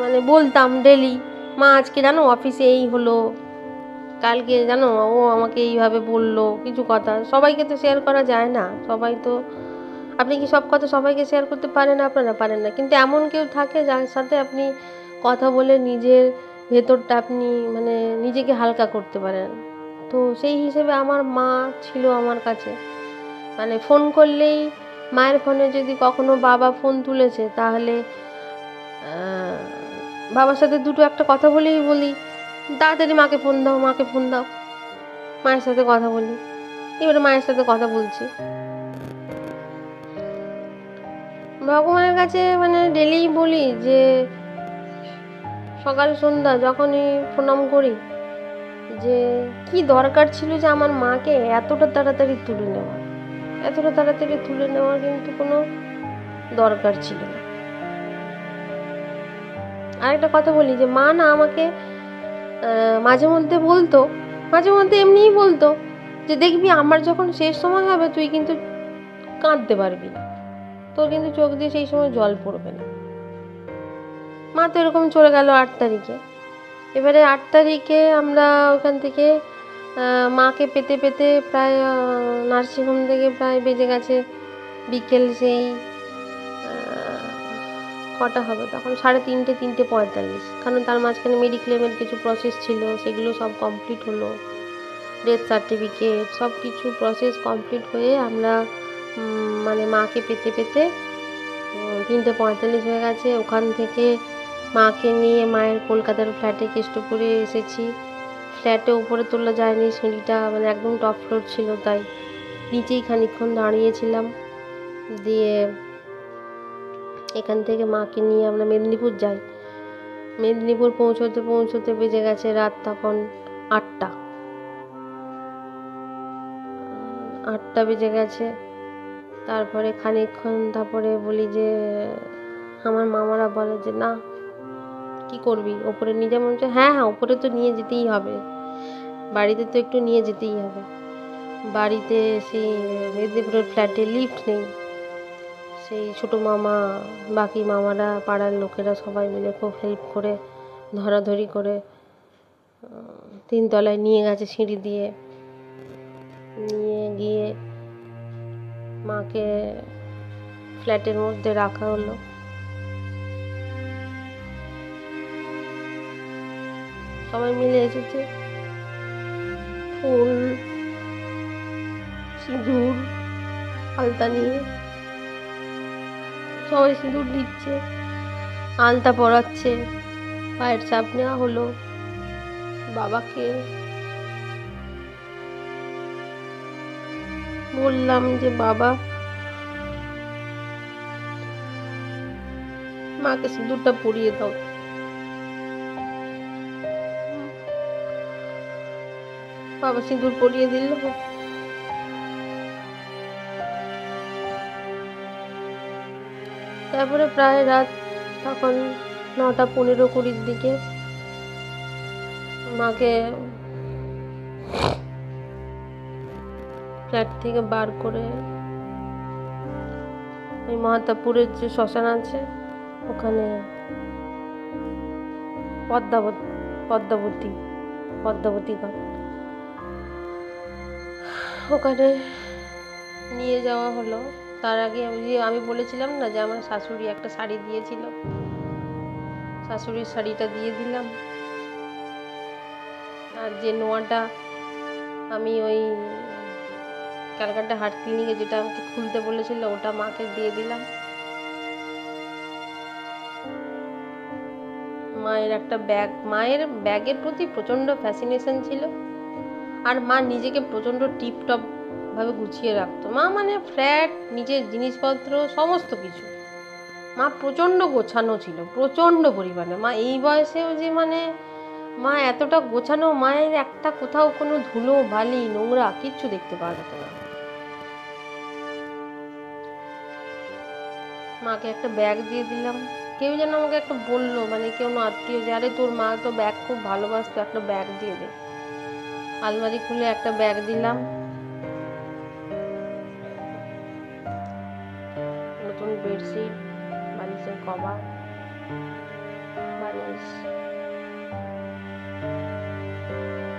মানে বলতাম ডেলি, মা আজকে জানো অফিসে এই হলো, কালকে জানো ও আমাকে এইভাবে বললো, কিছু কথা সবাইকে তো শেয়ার করা যায় না। সবাই তো, আপনি কি সব কথা সবাইকে শেয়ার করতে পারেন? আপনারা পারেন না, কিন্তু এমন কেউ থাকে যার সাথে আপনি কথা বলে নিজের ভেতরটা আপনি মানে নিজেকে হালকা করতে পারেন। তো সেই হিসেবে আমার মা ছিল আমার কাছে। মানে ফোন করলেই, মায়ের ফোনে যদি কখনো বাবা ফোন তুলেছে তাহলে বাবার সাথে দুটো একটা কথা বলি তাড়াতাড়ি মাকে ফোন দাও, মায়ের সাথে কথা বলি। এবারে মায়ের সাথে কথা বলছি। ভগবানের কাছে মানে ডেলি বলি যে সকাল সন্ধ্যা যখনই প্রণাম করি, যে কি দরকার ছিল যে আমার মাকে এতটা তাড়াতাড়ি তুলে নেওয়ার কিন্তু কোনো দরকার ছিল না। আরেকটা কথা বলি যে মা না আমাকে মাঝে মধ্যে এমনিই বলতো যে দেখবি আমার যখন শেষ সময় হবে তুই কিন্তু কাঁদতে পারবি না, তোর কিন্তু চোখ দিয়ে সেই সময় জল পড়বে না। মা তো এরকম চলে গেল 8 তারিখে। এবারে 8 তারিখে আমরা ওখান থেকে মাকে পেতে পেতে প্রায় নার্সিংহোম থেকে প্রায় বেজে গেছে বিকেল সেই কটা হবে তখন, 3:30, 3:45, কারণ তার মাঝখানে মেডিক্লেমের কিছু প্রসেস ছিল, সেগুলো সব কমপ্লিট হলো, ডেথ সার্টিফিকেট সব কিছু প্রসেস কমপ্লিট হয়ে আমরা মানে মাকে পেতে পেতে 3:45 হয়ে গেছে। ওখান থেকে মাকে নিয়ে মায়ের কলকাতার ফ্ল্যাটে কেষ্টপুরে এসেছি। ফ্ল্যাটে উপরে তোলা যায়নি, সিঁড়িটা মানে একদম টপ ফ্লোর ছিল, তাই নিচেই খানিকক্ষণ দাঁড়িয়েছিলাম। দিয়ে এখান থেকে মাকে নিয়ে আমরা মেদিনীপুর যাই। মেদিনীপুর পৌঁছতে বেজে গেছে রাত তখন 8টা বেজে গেছে। তারপরে খানিকক্ষণ তারপরে বলি যে আমার মামারা বলে যে না, কি করবি, ওপরে নিয়ে যাবো? হ্যাঁ হ্যাঁ, ওপরে তো নিয়ে যেতেই হবে, বাড়িতে তো একটু নিয়ে যেতেই হবে। বাড়িতে সেই মেদিনীপুরের ফ্ল্যাটে লিফট নেই। সেই ছোটো মামা, বাকি মামারা, পাড়ার লোকেরা সবাই মিলে খুব হেল্প করে, ধরাধরি করে 3 তলায় নিয়ে গেছে সিঁড়ি দিয়ে। নিয়ে গিয়ে মাকে ফ্ল্যাটের মধ্যে রাখা হলো। সবাই মিলে এসেছে, ফুল, সিঁদুর, আলতা নিয়ে সবাই সিঁদুর দিচ্ছে, আলতা পরাচ্ছে, পায়ের চাপ নেওয়া হলো বাবাকে। বললাম যে বাবা, মাকে সিঁদুরটা পরিয়ে দাও। বাবা সিঁদুর পরিয়ে দিল। তারপরে প্রায় রাত তখন 9টা 15-20 দিকে মাকে ফ্ল্যাট থেকে বার করে ওই মহাতাবপুরের যে শ্মশান আছে ওখানে পদ্মাবতী ঘাট, ওখানে নিয়ে যাওয়া হলো। তার আগে আমি বলেছিলাম না যে আমার শাশুড়ি একটা শাড়ি দিয়েছিল, শাশুড়ির শাড়িটা দিয়ে দিলাম। আর যে নোয়াটা আমি ওই ক্যালকাটা হার্ট ক্লিনিকে যেটা আমাকে খুলতে বলেছিল ওটা মাকে দিয়ে দিলাম। মায়ের একটা ব্যাগ, মায়ের ব্যাগের প্রতি প্রচণ্ড ফ্যাসিনেশন ছিল। আর মা নিজেকে প্রচণ্ড টিপটপ ভাবে গুছিয়ে রাখতো। মা মানে ফ্ল্যাট, নিজের জিনিসপত্র সমস্ত কিছু মা প্রচণ্ড গোছানো ছিল, প্রচণ্ড পরিমাণে। মা এই বয়সেও যে মানে মা এতটা গোছানো, মায়ের একটা কোথাও কোনো ধুলো বালি নোংরা কিচ্ছু দেখতে পাওয়া যেত না। মাকে একটা ব্যাগ দিয়ে দিলাম। কেউ যেন আমাকে একটা বললো, মানে কেউ আত্মীয়, যে আরে তোর মা তো ব্যাগ খুব ভালোবাসতো, একটা ব্যাগ দিয়ে দে। আলমারি খুলে একটা ব্যাগ দিলাম, নতুন বেডশিট, বালিশের কভার, বালিশ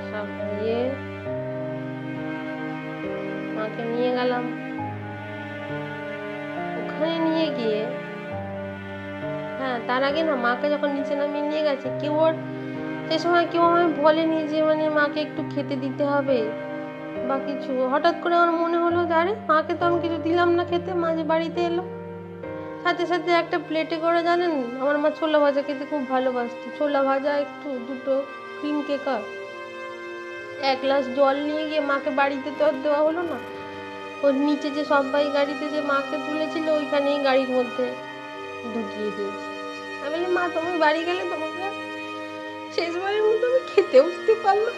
সব দিয়ে মাকে নিয়ে গেলাম। ওখানে নিয়ে গিয়ে, হ্যাঁ তার আগে না মাকে যখন নিচে নামিয়ে নিয়ে গেছে, কেউ আর সে সময় কেউ আমায় বলেনি যে মানে মাকে একটু খেতে দিতে হবে বা কিছু। হঠাৎ করে আমার মনে হলো যে আরে মাকে তো আমি কিছু দিলাম না খেতে। মা যে বাড়িতে এলো, সাথে সাথে একটা প্লেটে করে, জানেন আমার মা ছোলা ভাজা খেতে খুব ভালোবাসতো, ছোলা ভাজা একটু, 2টো ক্রিম কেকার, 1 গ্লাস জল নিয়ে গিয়ে মাকে বাড়িতে তো আর দেওয়া হলো না। ওর নিচে যে সবাই গাড়িতে যে মাকে তুলেছিল ওইখানেই গাড়ির মধ্যে ঢুকিয়ে দিয়েছে। আমি বলি মা তুমি বাড়ি গেলে তোমাকে শেষবারের মতো আমি খেতেও দিতে পারলাম।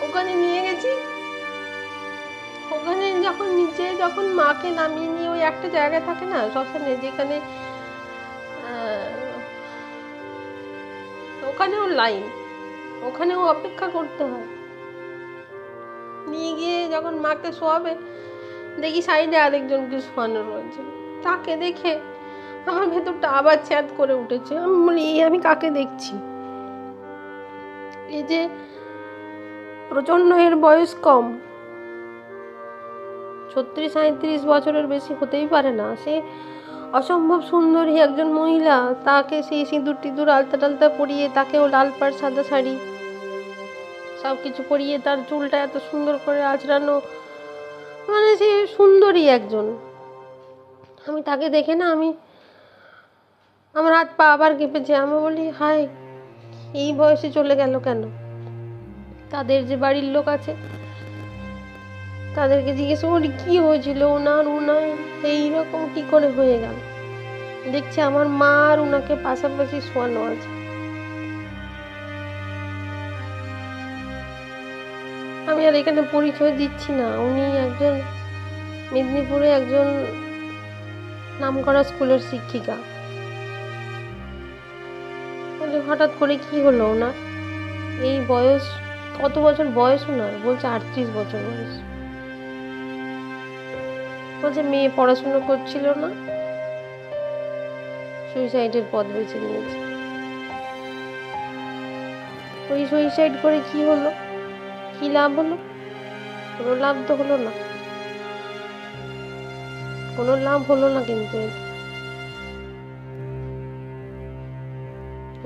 ওখানে নিয়ে গেছি, ওখানে যখন নিচে যখন মাকে নামিয়ে নিয়ে ওই একটা জায়গা থাকে না শ্মশানে, যেখানে ওখানেও লাইন, ওখানেও অপেক্ষা করতে হয়। নিয়ে গিয়ে যখন মাকে শোয়াবে, দেখি সাইডে আরেকজনকে শোয়ানো রয়েছে। তাকে দেখে আমার ভেতরটা আবার চ্যাত করে উঠেছে। আমি বলি আমি কাকে দেখছি? এই যে প্রচণ্ড, এর বয়স কম, 36-37 বছরের বেশি হতেই পারে না। সে অসম্ভব সুন্দরী একজন মহিলা, তাকে সেই সিঁদুর টিঁদুর আলতা টালতা পরিয়ে, তাকেও লাল পাড় সাদা শাড়ি সব কিছু পরিয়ে, তার চুলটা এত সুন্দর করে আঁচড়ানো, মানে সে সুন্দরী একজন। আমি তাকে দেখে না, আমার হাত পা আবার কেঁপেছে। আমি বলি হায়, এই বয়সে চলে গেল কেন? তাদের যে বাড়ির লোক আছে তাদেরকে জিজ্ঞেস করি কি হয়েছিল ওনার, এইরকম কি করে হয়ে গেল। দেখছি আমার মা আর ওনাকে পাশাপাশি শোয়ানো আছে। আমি আর এখানে পরিচয় দিচ্ছি না, উনি একজন মেদিনীপুরে একজন নামকরা স্কুলের শিক্ষিকা। বলে হঠাৎ করে কি হলো ওনার, এই বয়স, কত বছর বয়স ওনার, বলছে 38 বছর বয়স। বলছে মেয়ে পড়াশুনো করছিল না, সুইসাইডের পথ বেছে নিয়েছে। ওই সুইসাইড করে কি হলো, কি লাভ হলো? কোনো লাভ তো হলো না, কোনো লাভ হলো না। কিন্তু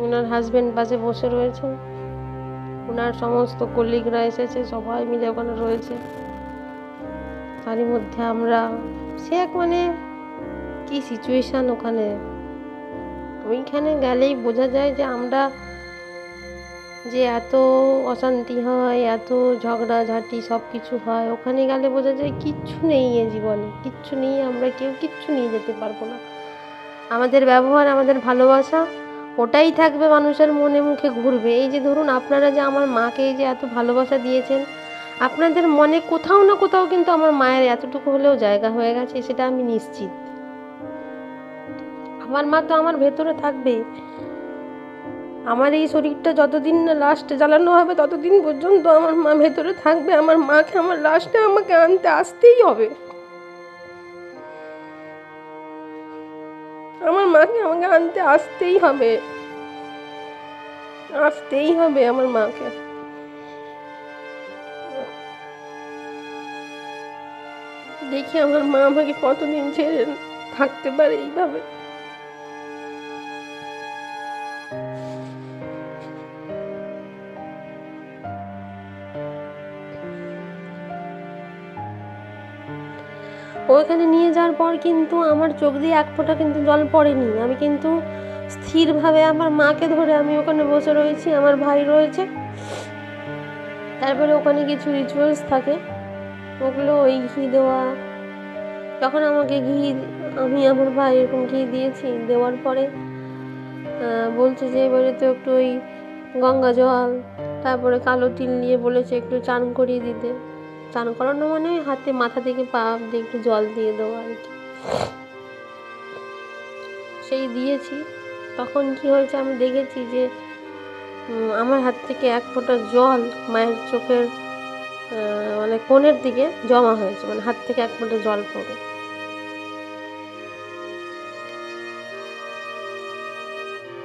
ওনার হাজবেন্ড পাশে বসে রয়েছে, ওনার সমস্ত কলিগরা এসেছে, সবাই মিলে ওখানে রয়েছে। তারই মধ্যে আমরা, সে এক মানে কি সিচুয়েশন ওখানে, ওইখানে গেলেই বোঝা যায় যে আমরা যে এত অশান্তি হয়, এত ঝগড়াঝাটি সব কিছু হয়, ওখানে গেলে বোঝা যায় কিচ্ছু নেই এ জীবনে, কিচ্ছু নেই, আমরা কেউ কিচ্ছু নিয়ে যেতে পারবো না। আমাদের ব্যবহার, আমাদের ভালোবাসা ওটাই থাকবে, মানুষের মনে মুখে ঘুরবে। এই যে ধরুন আপনারা যে আমার মাকে এই যে এত ভালোবাসা দিয়েছেন, আপনাদের মনে কোথাও না কোথাও কিন্তু আমার মায়ের এতটুকু হলেও জায়গা হয়ে গেছে, সেটা আমি নিশ্চিত। আমার মা তো আমার ভেতরে থাকবে। আমার এই শরীরটা যতদিন না লাস্টে জ্বালানো হবে ততদিন পর্যন্ত আমার মা ভেতরে থাকবে। আমার মাকে আমার লাস্টে আমাকে আনতে আসতেই হবে, আমার মাকে আমাকে আনতে আসতেই হবে, আসতেই হবে আমার মাকে। দেখি আমার মা আমাকে কতদিন ছেড়ে থাকতে পারে এইভাবে। ওখানে নিয়ে যাওয়ার পর কিন্তু আমার চোখ দিয়ে এক ফোঁটা কিন্তু জল পড়েনি। আমি কিন্তু স্থিরভাবে আমার মাকে ধরে আমি ওখানে বসে রয়েছি, আমার ভাই রয়েছে। তারপরে ওখানে কিছু রিচুয়ালস থাকে, ওগুলো ওই ঘি দেওয়া, যখন আমাকে ঘি, আমি আমার ভাই এরকম ঘি দিয়েছি, দেওয়ার পরে বলছে যে এবারে তো একটু ওই গঙ্গা জল, তারপরে কালো তিল নিয়ে বলেছে একটু চান করিয়ে দিতে। চান করানো মানে হাতে মাথা থেকে পা অব্দি একটু জল দিয়ে দেওয়া আর কি। সেই দিয়েছি। তখন কি হয়েছে আমি দেখেছি যে আমার হাত থেকে এক ফোঁটা জল মায়ের চোখের মানে কোণের দিকে জমা হয়েছে, মানে হাত থেকে এক ফোঁটা জল পড়ে।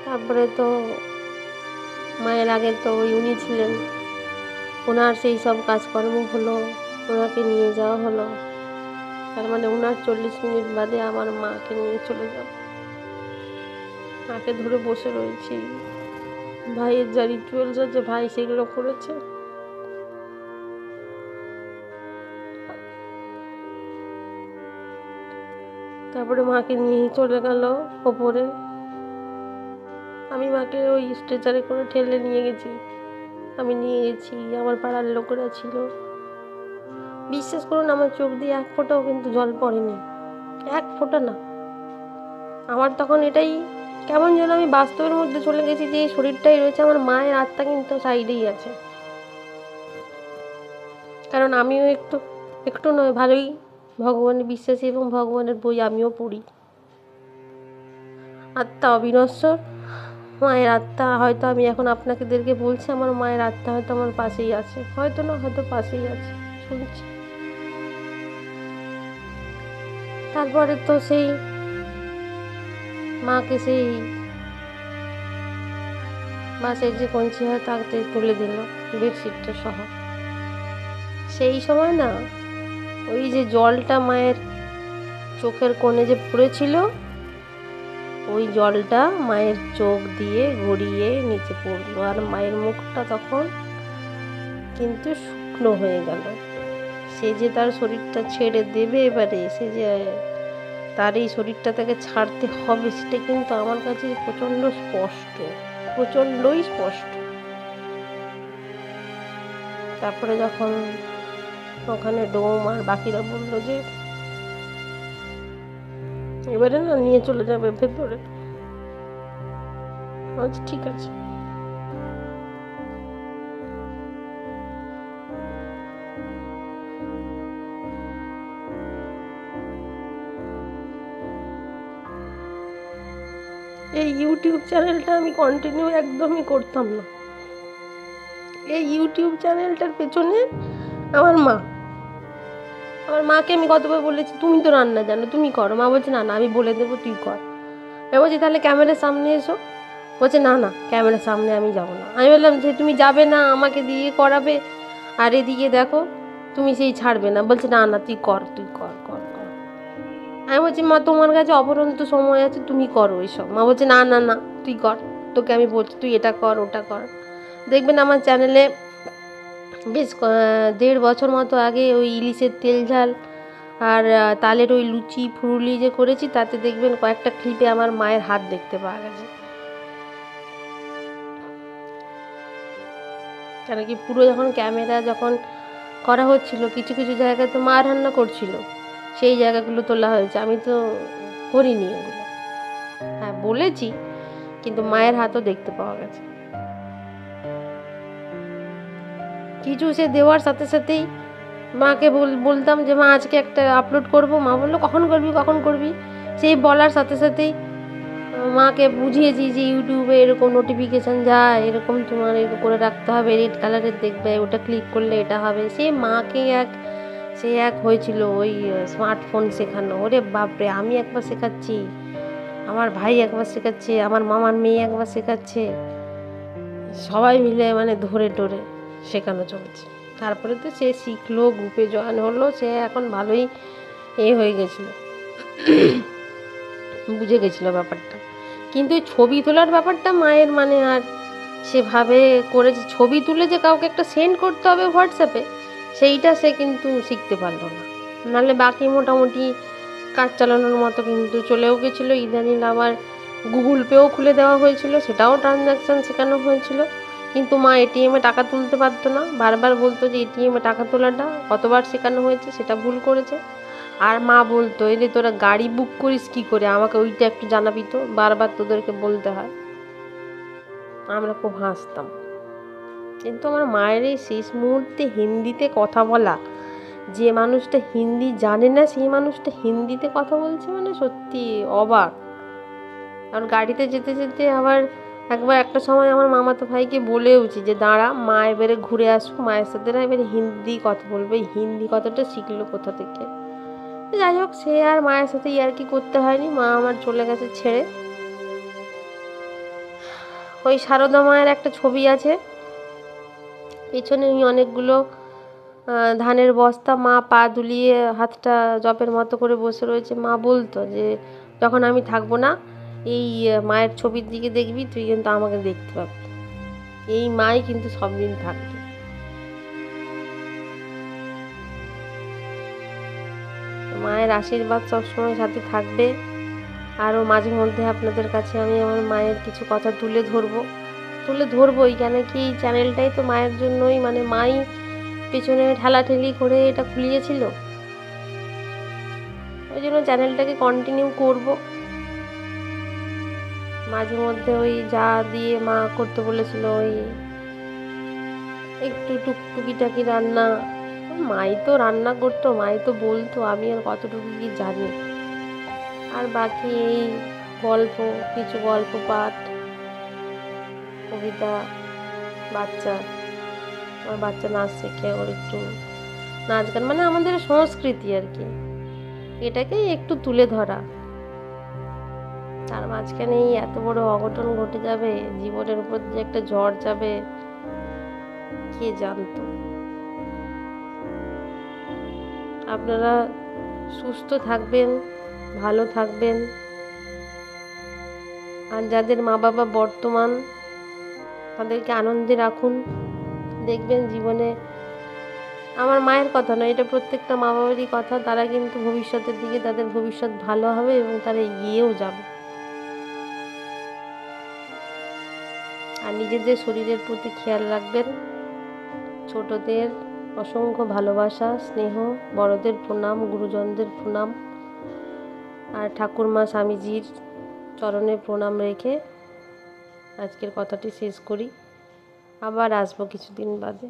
তারপরে তো মায়ের আগে তো উনি ছিলেন, ওনার সেই সব কাজকর্ম হলো, ওনাকে নিয়ে যাওয়া হলো। তার মানে ওনার 40 মিনিট বাদে আমার মাকে নিয়ে চলে যাব। মাকে ধরে বসে রয়েছি, ভাইয়ের যা রিচুয়ালস আছে ভাই সেগুলো করেছে। তারপরে মাকে নিয়ে চলে গেল ওপরে। আমি মাকে ওই স্ট্রেচারে করে ঠেলে নিয়ে গেছি, আমি নিয়ে গেছি, আমার পাড়ার লোকেরা ছিল। বিশ্বাস করুন আমার চোখ দিয়ে এক ফোঁটাও কিন্তু জল পড়েনি, এক ফোঁটা না। আমার তখন এটাই কেমন যেন আমি বাস্তবের মধ্যে চলে গেছি যে এই শরীরটাই রয়েছে, আমার মায়ের আত্মা কিন্তু সাইডেই আছে। কারণ আমিও একটু একটু নয় ভালোই ভগবানের বিশ্বাসী এবং ভগবানের বই আমিও পড়ি। আত্মা অবিনশ্বর, মায়ের আত্মা হয়তো, আমি এখন আপনাদেরকে বলছি, আমার মায়ের আত্মা হয়তো আমার পাশেই আছে, হয়তো না হয়তো পাশেই আছে, শুনছি। তারপরে তো সেই মাকে সেই বাসের যে কঞ্চি হয় তাতে তুলে দিল বেডশিটটা সহ। সেই সময় না ওই যে জলটা মায়ের চোখের কোণে যে পড়েছিল, ওই জলটা মায়ের চোখ দিয়ে গড়িয়ে নিচে পড়লো, আর মায়ের মুখটা তখন কিন্তু শুকনো হয়ে গেল। সে যে তার শরীরটা ছেড়ে দেবে এবারে, সে যে তার এই শরীরটা তাকে ছাড়তে হবে, সেটা কিন্তু আমার কাছে প্রচণ্ড স্পষ্ট, প্রচণ্ডই স্পষ্ট। তারপরে যখন ওখানে ডোম আর বাকিরা বললো যে এবারে না নিয়ে চলে যাবে ভেতরে, আচ্ছা ঠিক আছে। এই ইউটিউব চ্যানেলটা আমি কন্টিনিউ একদমই করতাম না। এই ইউটিউব চ্যানেলটার পেছনে আমার মাকে আমি কতবার বলেছি তুমি তো রান্না জানো, তুমি করো। মা বলছে না আমি বলে দেবো, তুই কর। আমি বলছি তাহলে ক্যামেরার সামনে এসো। বলছে না ক্যামেরার সামনে আমি যাবো না। আমি বললাম যে তুমি যাবে না, আমাকে দিয়ে করাবে, আর এদিকে দেখো তুমি সেই ছাড়বে না। বলছে না তুই কর, তুই কর কর কর। আমি বলছি মা তোমার কাছে অপরন্ত সময় আছে, তুমি করো এইসব। মা বলছে না তুই কর, তোকে আমি বলছি তুই এটা কর ওটা কর। দেখবেন আমার চ্যানেলে বেশ 1.5 বছর মতো আগে ওই ইলিশের তেল ঝাল আর তালের ওই লুচি ফুরুলি যে করেছি, তাতে দেখবেন কয়েকটা ক্লিপে আমার মায়ের হাত দেখতে পাওয়া গেছে। কেন কি পুরো যখন ক্যামেরা যখন করা হচ্ছিল, কিছু কিছু জায়গায় তো মা রান্না করছিল, সেই জায়গাগুলো তোলা হয়েছে। আমি তো করিনি ওগুলো, হ্যাঁ বলেছি, কিন্তু মায়ের হাতও দেখতে পাওয়া গেছে। কিছু সে দেওয়ার সাথে সাথেই মাকে বলতাম যে মা আজকে একটা আপলোড করব। মা বললো কখন করবি। সেই বলার সাথে সাথেই মাকে বুঝিয়েছি যে ইউটিউবে এরকম নোটিফিকেশান যায়, এরকম তোমার এরকম করে রাখতে হবে, রেড কালারের দেখবে, ওটা ক্লিক করলে এটা হবে। সে মাকে সে এক হয়েছিল ওই স্মার্টফোন শেখানো। ওরে বাপরে, আমি একবার শেখাচ্ছি, আমার ভাই একবার শেখাচ্ছে, আমার মামার মেয়ে একবার শেখাচ্ছে, সবাই মিলে মানে ধরে টরে শেখানো চলছে। তারপরে তো সে শিখলো, গ্রুপে জয়েন হলো, সে এখন ভালোই হয়ে গেছিলো, বুঝে গেছিলো ব্যাপারটা। কিন্তু ছবি তোলার ব্যাপারটা মায়ের মানে আর সেভাবে করেছে, ছবি তুলে যে কাউকে একটা সেন্ড করতে হবে হোয়াটসঅ্যাপে, সেইটা সে কিন্তু শিখতে পারলো না। নাহলে বাকি মোটামুটি কাজ চালানোর মতো কিন্তু চলেও গেছিলো। ইদানিং আবার গুগল পেও খুলে দেওয়া হয়েছিল, সেটাও ট্রানজ্যাকশান শেখানো হয়েছিল। কিন্তু মা এটিএমে টাকা তুলতে পারতো না, বারবার বলতো যে এটিএমে টাকা তোলাটা কতবার শেখানো হয়েছে, সেটা ভুল করেছে। আর মা বলতো এলে তোরা গাড়ি বুক করিস কী করে, আমাকে ওইটা একটু জানাবি তো, বারবার তোদেরকে বলতে হয়। আমরা খুব হাসতাম। কিন্তু আমার মায়ের এই শেষ মুহূর্তে হিন্দিতে কথা বলা, যে মানুষটা হিন্দি জানে না সেই মানুষটা হিন্দিতে কথা বলছে, মানে সত্যি অবাক। আর গাড়িতে যেতে যেতে আবার একবার একটা সময় আমার মামাতো ভাইকে বলেওছি যে দাঁড়া মা এবারে ঘুরে আসুক, মায়ের সাথে না এবারে হিন্দি কথা বলবে। হিন্দি কথাটা শিখলো কোথা থেকে? যাই হোক, সে আর মায়ের সাথে ইয়ার্কি করতে হয়নি, মা আমার চলে গেছে ছেড়ে। ওই সারদা মায়ের একটা ছবি আছে, পেছনে অনেকগুলো ধানের বস্তা, মা পা দুলিয়ে হাতটা জপের মতো করে বসে রয়েছে। মা বলতো যে যখন আমি থাকবো না, এই মায়ের ছবির দিকে দেখবি, তুই কিন্তু আমাকে দেখতে পাবি। এই মাই কিন্তু সব দিন থাকবে। মায়ের আশীর্বাদ সবসময় সাথে থাকবে। আরও মাঝে মধ্যে আপনাদের কাছে আমি আমার মায়ের কিছু কথা তুলে ধরবোই, কেন কি এই চ্যানেলটাই তো মায়ের জন্যই, মানে মাই পেছনে ঠেলাঠেলি করে এটা খুলিয়েছিল, ওই জন্য চ্যানেলটাকে কন্টিনিউ করব। মাঝে মধ্যে ওই যা দিয়ে মা করতে বলেছিল, ওই একটু টুকিটাকি রান্না, মাই তো রান্না করতো, মাই তো বলতো, আমি আর কতটুকু কি জানি। আর বাকি এই কিছু গল্প পাঠ, কবিতা, আমার বাচ্চা নাচ শেখে, ওর একটু নাচ গান, মানে আমাদের সংস্কৃতি আর কি, এটাকে একটু তুলে ধরা। তার মাঝখানে এত বড় অঘটন ঘটে যাবে, জীবনের উপর যে একটা ঝড় যাবে, কে জানতো। আপনারা সুস্থ থাকবেন, ভালো থাকবেন, আর যাদের মা বাবা বর্তমান, তাদেরকে আনন্দে রাখুন। দেখবেন জীবনে, আমার মায়ের কথা নয়, এটা প্রত্যেকটা মা বাবারই কথা, তারা কিন্তু ভবিষ্যতের দিকে তাদের ভবিষ্যৎ ভালো হবে এবং তারা এগিয়েও যাবে। আর নিজেদের শরীরের প্রতি খেয়াল রাখবেন। ছোটদের অসংখ্য ভালোবাসা স্নেহ, বড়দের প্রণাম, গুরুজনদের প্রণাম, আর ঠাকুরমা স্বামীজির চরণে প্রণাম রেখে আজকের কথাটি শেষ করি। আবার আসবো কিছুদিন বাদে।